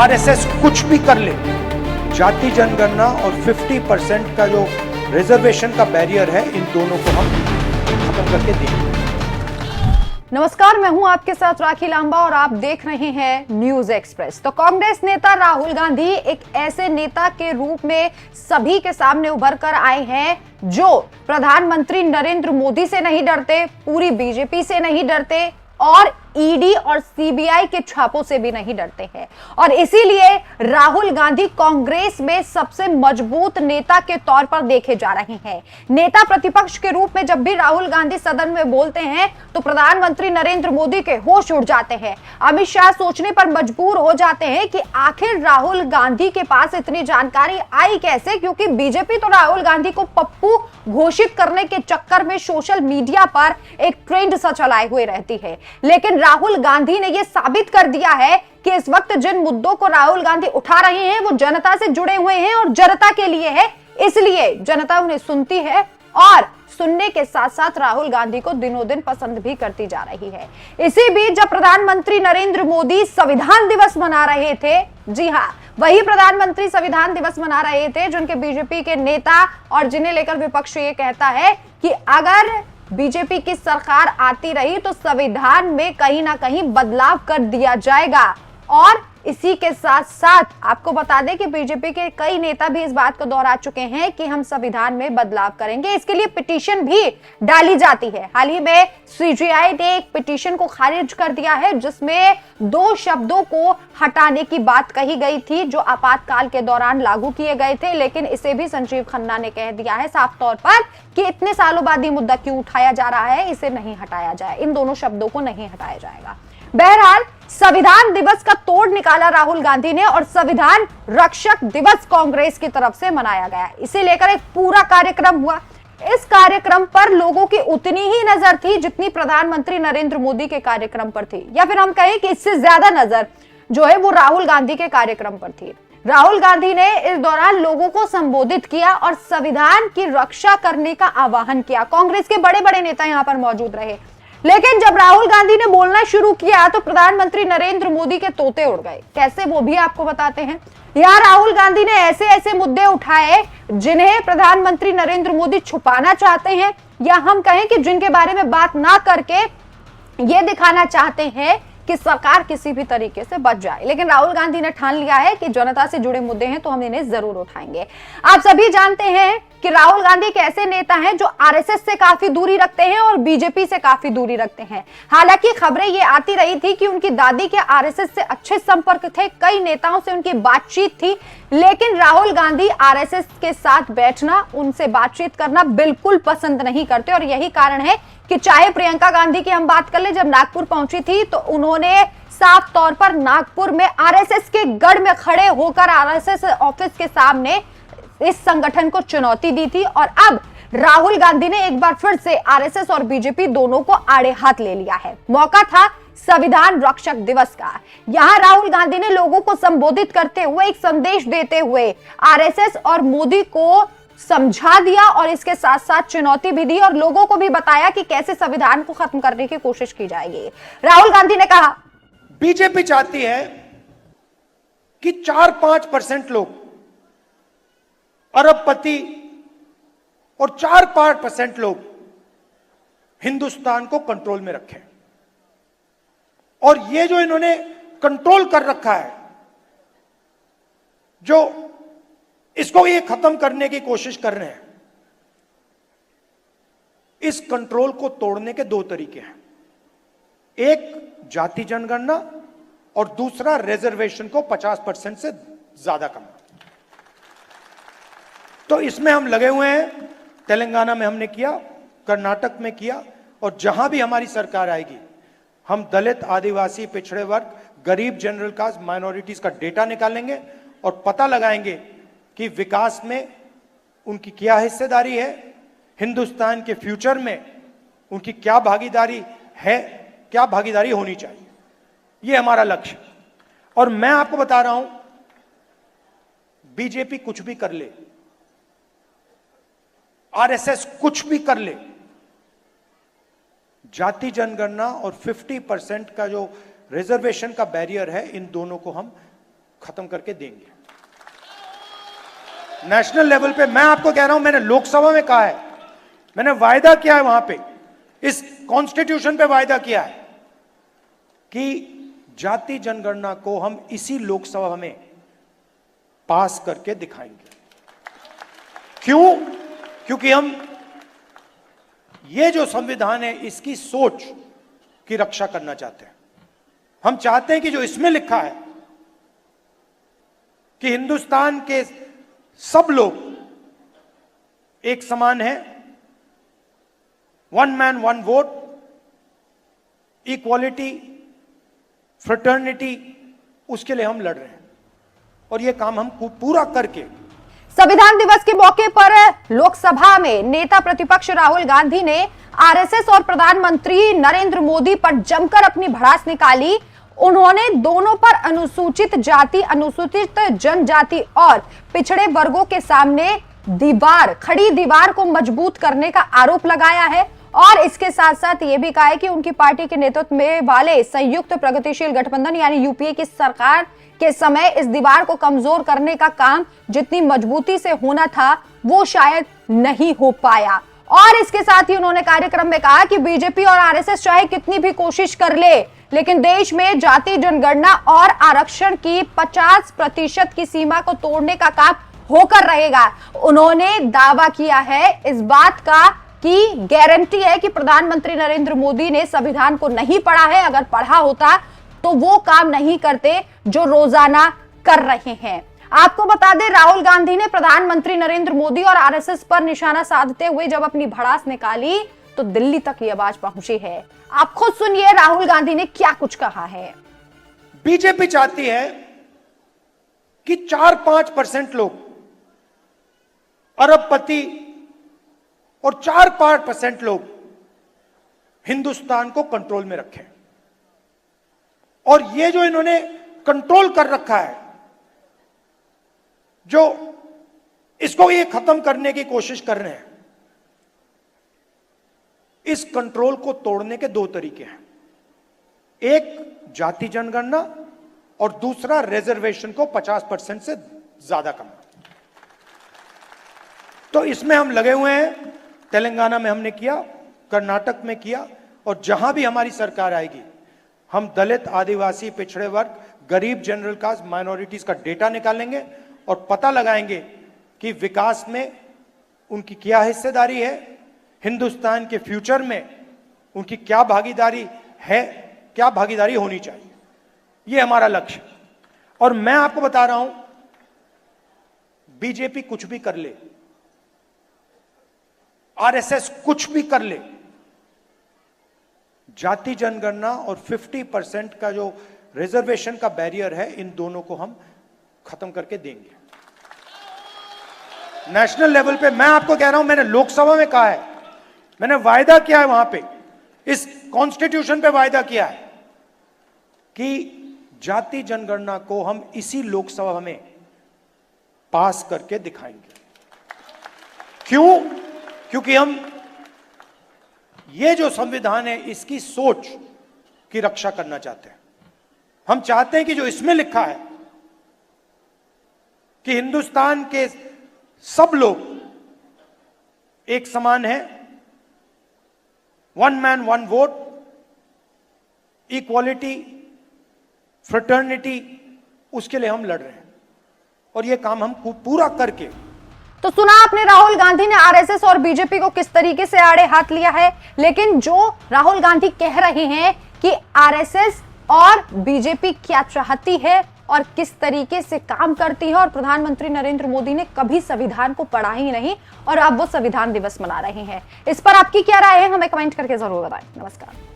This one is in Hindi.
आरएसएस कुछ भी कर ले, जाति जनगणना और 50% का जो रिजर्वेशन का बैरियर है, इन दोनों को हम खत्म करके देंगे। नमस्कार, मैं हूं आपके साथ राखी लांबा और आप देख रहे हैं न्यूज एक्सप्रेस। तो कांग्रेस नेता राहुल गांधी एक ऐसे नेता के रूप में सभी के सामने उभर कर आए हैं जो प्रधानमंत्री नरेंद्र मोदी से नहीं डरते, पूरी बीजेपी से नहीं डरते और ईडी और सीबीआई के छापों से भी नहीं डरते हैं। और इसीलिए राहुल गांधी कांग्रेस में सबसे मजबूत नेता के तौर पर देखे जा रहे हैं। नेता प्रतिपक्ष के रूप में जब भी राहुल गांधी सदन में बोलते हैं तो प्रधानमंत्री नरेंद्र मोदी के होश उड़ जाते हैं। अमित शाह सोचने पर मजबूर हो जाते हैं कि आखिर राहुल गांधी के पास इतनी जानकारी आई कैसे, क्योंकि बीजेपी तो राहुल गांधी को पप्पू घोषित करने के चक्कर में सोशल मीडिया पर एक ट्रेंड सा चलाए हुए रहती है। लेकिन राहुल गांधी ने यह साबित कर दिया है कि इस वक्त जिन मुद्दों को राहुल गांधी उठा रहे हैं वो जनता से जुड़े हुए हैं और जनता के लिए है, इसलिए जनता उन्हें सुनती है और सुनने के साथ साथ राहुल गांधी को दिनों दिन पसंद भी करती जा रही है। इसी बीच जब प्रधानमंत्री नरेंद्र मोदी संविधान दिवस मना रहे थे, जी हां, वही प्रधानमंत्री संविधान दिवस मना रहे थे जिनके बीजेपी के नेता और जिन्हें लेकर विपक्ष ये कहता है कि अगर बीजेपी की सरकार आती रही तो संविधान में कहीं ना कहीं बदलाव कर दिया जाएगा। और इसी के साथ साथ आपको बता दें कि बीजेपी के कई नेता भी इस बात को दोहरा चुके हैं कि हम संविधान में बदलाव करेंगे। इसके लिए पिटीशन भी डाली जाती है। हाल ही में सीजेआई ने एक पिटीशन को खारिज कर दिया है जिसमें 2 शब्दों को हटाने की बात कही गई थी जो आपातकाल के दौरान लागू किए गए थे, लेकिन इसे भी संजीव खन्ना ने कह दिया है साफ तौर पर कि इतने सालों बाद ये मुद्दा क्यों उठाया जा रहा है, इसे नहीं हटाया जाए, इन दोनों शब्दों को नहीं हटाया जाएगा। बहरहाल संविधान दिवस का तोड़ निकाला राहुल गांधी ने और संविधान रक्षक दिवस कांग्रेस की तरफ से मनाया गया। इसे लेकर एक पूरा कार्यक्रम हुआ। इस कार्यक्रम पर लोगों की उतनी ही नजर थी जितनी प्रधानमंत्री नरेंद्र मोदी के कार्यक्रम पर थी, या फिर हम कहें कि इससे ज्यादा नजर जो है वो राहुल गांधी के कार्यक्रम पर थी। राहुल गांधी ने इस दौरान लोगों को संबोधित किया और संविधान की रक्षा करने का आह्वान किया। कांग्रेस के बड़े बड़े नेता यहां पर मौजूद रहे, लेकिन जब राहुल गांधी ने बोलना शुरू किया तो प्रधानमंत्री नरेंद्र मोदी के तोते उड़ गए। कैसे, वो भी आपको बताते हैं। यहाँ राहुल गांधी ने ऐसे ऐसे मुद्दे उठाए जिन्हें प्रधानमंत्री नरेंद्र मोदी छुपाना चाहते हैं, या हम कहें कि जिनके बारे में बात ना करके ये दिखाना चाहते हैं कि सरकार किसी भी तरीके से बच जाए। लेकिन राहुल गांधी ने ठान लिया है कि जनता से जुड़े मुद्दे हैं तो हम इन्हें जरूर उठाएंगे। आप सभी जानते हैं कि राहुल गांधी एक ऐसे नेता हैं जो आरएसएस से काफी दूरी रखते हैं और बीजेपी से काफी दूरी रखते हैं। हालांकि खबरें ये आती रही थी कि उनकी दादी के आरएसएस से अच्छे संपर्क थे, कई नेताओं से उनकी बातचीत थी, लेकिन राहुल गांधी आरएसएस के साथ बैठना, उनसे बातचीत करना बिल्कुल पसंद नहीं करते। और यही कारण है कि चाहे प्रियंका गांधी की हम बात कर ले, जब नागपुर पहुंची थी तो उन्होंने साफ तौर पर नागपुर में आरएसएस के गढ़ में खड़े होकर आरएसएस ऑफिस के सामने इस संगठन को चुनौती दी थी। और अब राहुल गांधी ने एक बार फिर से आरएसएस और बीजेपी दोनों को आड़े हाथ ले लिया है। मौका था संविधान रक्षक दिवस का। यहां राहुल गांधी ने लोगों को संबोधित करते हुए एक संदेश देते हुए आरएसएस और मोदी को समझा दिया और इसके साथ साथ चुनौती भी दी और लोगों को भी बताया कि कैसे संविधान को खत्म करने की कोशिश की जाएगी। राहुल गांधी ने कहा, बीजेपी चाहती है कि 4-5% लोग अरबपति और 4-5% लोग हिंदुस्तान को कंट्रोल में रखें। और ये जो इन्होंने कंट्रोल कर रखा है, जो इसको ये खत्म करने की कोशिश कर रहे हैं, इस कंट्रोल को तोड़ने के 2 तरीके हैं। एक जाति जनगणना और दूसरा रिजर्वेशन को 50% से ज्यादा करना। तो इसमें हम लगे हुए हैं। तेलंगाना में हमने किया, कर्नाटक में किया, और जहां भी हमारी सरकार आएगी हम दलित, आदिवासी, पिछड़े वर्ग, गरीब, जनरल कास्ट, माइनॉरिटीज का डेटा निकालेंगे और पता लगाएंगे कि विकास में उनकी क्या हिस्सेदारी है, हिंदुस्तान के फ्यूचर में उनकी क्या भागीदारी है, क्या भागीदारी होनी चाहिए। यह हमारा लक्ष्य। और मैं आपको बता रहा हूं, बीजेपी कुछ भी कर ले, आरएसएस कुछ भी कर ले, जाति जनगणना और 50% का जो रिजर्वेशन का बैरियर है, इन दोनों को हम खत्म करके देंगे। नेशनल लेवल पे मैं आपको कह रहा हूं, मैंने लोकसभा में कहा है, मैंने वायदा किया है, वहां पे इस कॉन्स्टिट्यूशन पे वायदा किया है कि जाति जनगणना को हम इसी लोकसभा में पास करके दिखाएंगे। क्यों? क्योंकि हम ये जो संविधान है इसकी सोच की रक्षा करना चाहते हैं। हम चाहते हैं कि जो इसमें लिखा है कि हिंदुस्तान के सब लोग एक समान हैं, one man one vote, equality, fraternity, उसके लिए हम लड़ रहे हैं और ये काम हम पूरा करके। संविधान दिवस के मौके पर लोकसभा में नेता प्रतिपक्ष राहुल गांधी ने आरएसएस और प्रधानमंत्री नरेंद्र मोदी पर जमकर अपनी भड़ास निकाली। उन्होंने दोनों पर अनुसूचित जाति, अनुसूचित जनजाति और पिछड़े वर्गों के सामने खड़ी दीवार को मजबूत करने का आरोप लगाया है और इसके साथ साथ ये भी कहा है कि उनकी पार्टी के नेतृत्व में वाले संयुक्त प्रगतिशील गठबंधन यानी यूपीए की सरकार के समय इस दीवार को कमजोर करने का काम जितनी मजबूती से होना था वो शायद नहीं हो पाया। और इसके साथ ही उन्होंने कार्यक्रम में कहा कि बीजेपी और आरएसएस चाहे कितनी भी कोशिश कर ले, लेकिन देश में जाति जनगणना और आरक्षण की 50% की सीमा को तोड़ने का काम होकर रहेगा। उन्होंने दावा किया है इस बात का कि गारंटी है कि प्रधानमंत्री नरेंद्र मोदी ने संविधान को नहीं पढ़ा है, अगर पढ़ा होता तो वो काम नहीं करते जो रोजाना कर रहे हैं। आपको बता दें, राहुल गांधी ने प्रधानमंत्री नरेंद्र मोदी और आरएसएस पर निशाना साधते हुए जब अपनी भड़ास निकाली तो दिल्ली तक ये आवाज पहुंची है। आप खुद सुनिए राहुल गांधी ने क्या कुछ कहा है। बीजेपी चाहती है कि 4-5% लोग अरबपति और 4-5% लोग हिंदुस्तान को कंट्रोल में रखें। और ये जो इन्होंने कंट्रोल कर रखा है, जो इसको ये खत्म करने की कोशिश कर रहे हैं, इस कंट्रोल को तोड़ने के 2 तरीके हैं। एक जाति जनगणना और दूसरा रिजर्वेशन को 50% से ज्यादा करना। तो इसमें हम लगे हुए हैं। तेलंगाना में हमने किया, कर्नाटक में किया और जहां भी हमारी सरकार आएगी हम दलित, आदिवासी, पिछड़े वर्ग, गरीब, जनरल कास्ट, माइनॉरिटीज का डेटा निकालेंगे और पता लगाएंगे कि विकास में उनकी क्या हिस्सेदारी है, हिंदुस्तान के फ्यूचर में उनकी क्या भागीदारी है, क्या भागीदारी होनी चाहिए। यह हमारा लक्ष्य। और मैं आपको बता रहा हूं, बीजेपी कुछ भी कर ले, आरएसएस कुछ भी कर ले, जाति जनगणना और 50% का जो रिजर्वेशन का बैरियर है, इन दोनों को हम खत्म करके देंगे। नेशनल लेवल पे मैं आपको कह रहा हूं, मैंने लोकसभा में कहा है, मैंने वायदा किया है, वहां पे इस कॉन्स्टिट्यूशन पे वायदा किया है कि जाति जनगणना को हम इसी लोकसभा में पास करके दिखाएंगे। क्यों? क्योंकि हम ये जो संविधान है इसकी सोच की रक्षा करना चाहते हैं। हम चाहते हैं कि जो इसमें लिखा है कि हिंदुस्तान के सब लोग एक समान हैं, one man one vote, equality, fraternity, उसके लिए हम लड़ रहे हैं और ये काम हम पूरा करके। तो सुना आपने राहुल गांधी ने आरएसएस और बीजेपी को किस तरीके से आड़े हाथ लिया है। लेकिन जो राहुल गांधी कह रहे हैं कि आरएसएस और बीजेपी क्या चाहती है और किस तरीके से काम करती है, और प्रधानमंत्री नरेंद्र मोदी ने कभी संविधान को पढ़ा ही नहीं और अब वो संविधान दिवस मना रहे हैं। इस पर आपकी क्या राय है, हमें कमेंट करके जरूर बताएं। नमस्कार।